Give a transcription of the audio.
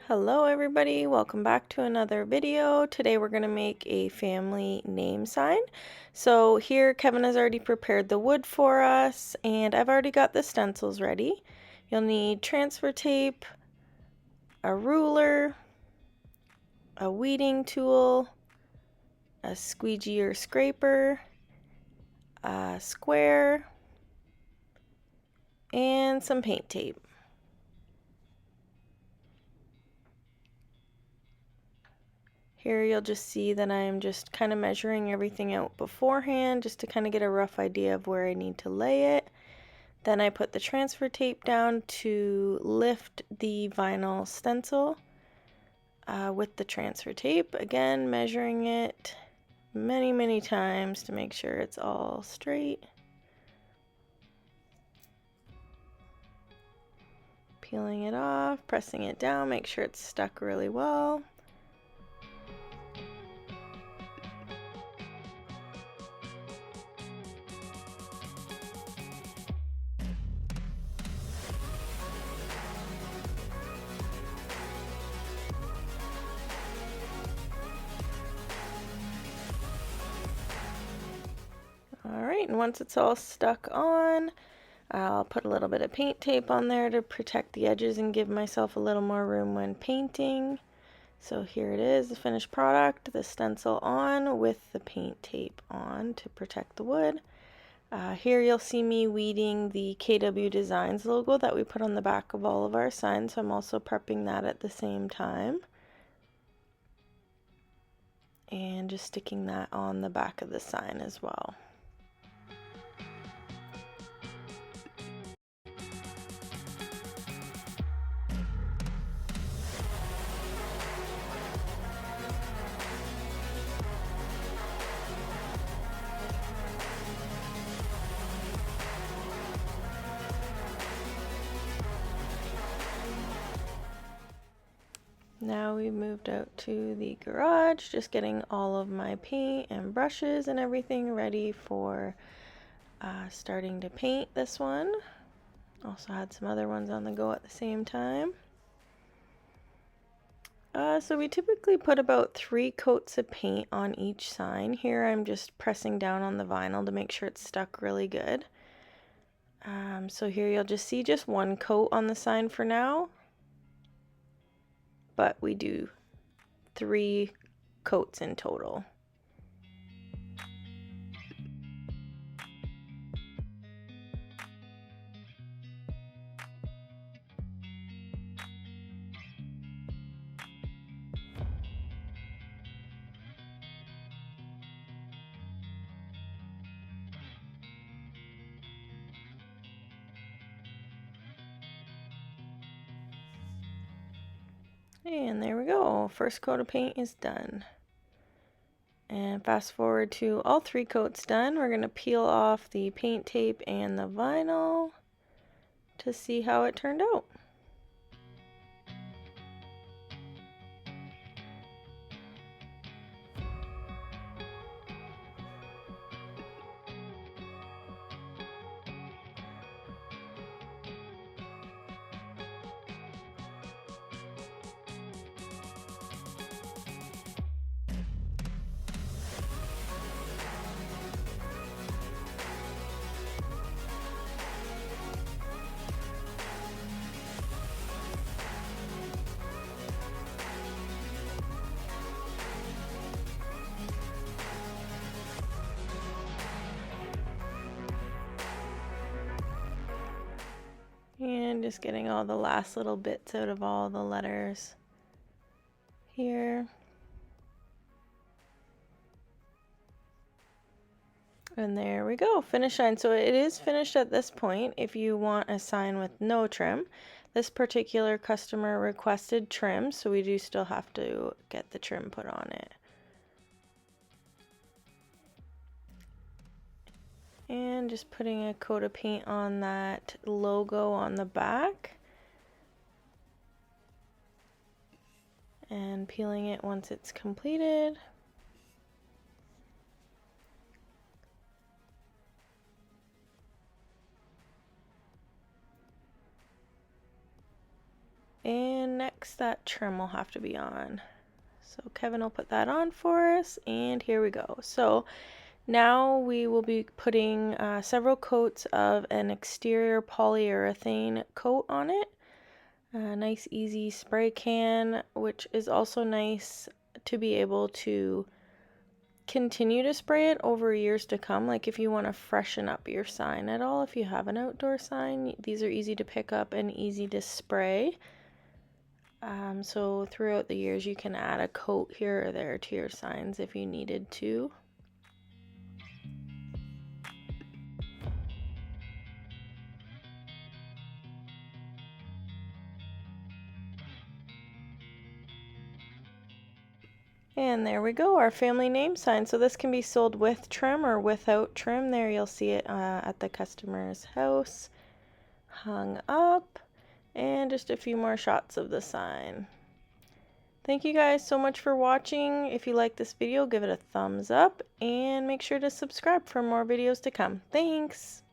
Hello everybody, welcome back to another video. Today we're going to make a family name sign. So here Kevin has already prepared the wood for us and I've already got the stencils ready. You'll need transfer tape, a ruler, a weeding tool, a squeegee or scraper, a square, and some paint tape. Here you'll just see that I'm just kind of measuring everything out beforehand just to kind of get a rough idea of where I need to lay it. Then I put the transfer tape down to lift the vinyl stencil with the transfer tape. Again, measuring it many times to make sure it's all straight. Peeling it off, pressing it down, make sure it's stuck really well. Alright, and once it's all stuck on, I'll put a little bit of paint tape on there to protect the edges and give myself a little more room when painting. So here it is, the finished product, the stencil on with the paint tape on to protect the wood. Here you'll see me weeding the KW Designs logo that we put on the back of all of our signs, so I'm also prepping that at the same time. And just sticking that on the back of the sign as well. Now we've moved out to the garage, just getting all of my paint and brushes and everything ready for starting to paint this one. Also had some other ones on the go at the same time. So we typically put about 3 coats of paint on each sign. Here I'm just pressing down on the vinyl to make sure it's stuck really good. So here you'll just see just 1 coat on the sign for now, but we do 3 coats in total. And there we go, first coat of paint is done. And fast forward to all 3 coats done, we're going to peel off the paint tape and the vinyl to see how it turned out. And just getting all the last little bits out of all the letters here. And there we go, finish sign. So it is finished at this point. If you want a sign with no trim, this particular customer requested trim, so we do still have to get the trim put on it. And just putting a coat of paint on that logo on the back. And peeling it once it's completed. And next that trim will have to be on. So Kevin will put that on for us, and here we go. So now we will be putting several coats of an exterior polyurethane coat on it. A nice easy spray can, which is also nice to be able to continue to spray it over years to come. Like if you want to freshen up your sign at all, if you have an outdoor sign, these are easy to pick up and easy to spray. So throughout the years you can add a coat here or there to your signs if you needed to. And there we go, our family name sign. So this can be sold with trim or without trim. There you'll see it at the customer's house, hung up, and just a few more shots of the sign. Thank you guys so much for watching. If you like this video, give it a thumbs up and make sure to subscribe for more videos to come. Thanks!